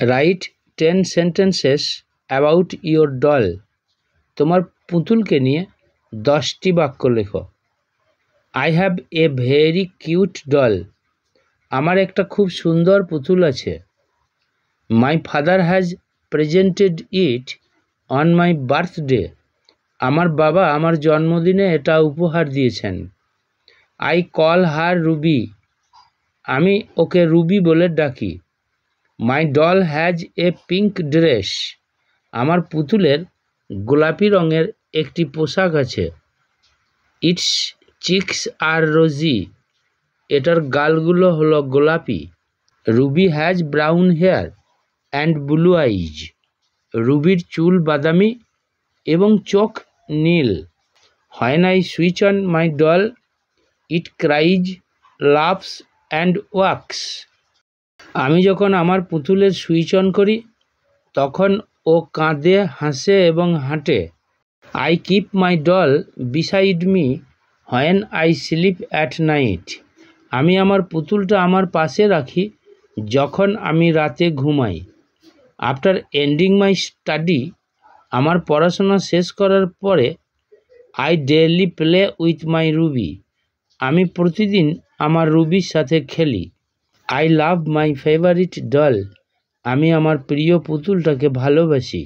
Right 10 sentences about your doll. তোমার পুতুলকে নিয়ে 10টি বাক্য লেখো। I have a very cute doll. আমার একটা খুব সুন্দর পুতুল আছে। My father has presented it on my birthday. আমার বাবা আমার জন্মদিনে এটা উপহার দিয়েছেন। I call her Ruby. আমি ওকে রুবি বলে ডাকি। My doll has a pink dress. আমার পুতুলের গোলাপি রঙের একটি পোশাক আছে। It's cheeks are rosy. এটার গালগুলো হলো গোলাপি। Ruby has brown hair and blue eyes. রুবির চুল বাদামি এবং চোখ নীল। When I switch on my doll it cries, loves and walks. আমি যখন আমার পুতুলের সুইচ অন করি তখন ও কাঁদে, হাসে এবং হাঁটে। I keep my doll beside me when I sleep at night. আমি আমার পুতুলটা আমার পাশে রাখি যখন আমি রাতে ঘুমাই। আফটার এন্ডিং মাই স্টাডি, আমার পড়াশোনা শেষ করার পরে, I daily play with my Ruby. আমি প্রতিদিন আমার রুবির সাথে খেলি। I love my favourite doll. আমি আমার প্রিয় পুতুলটাকে ভালোবাসি।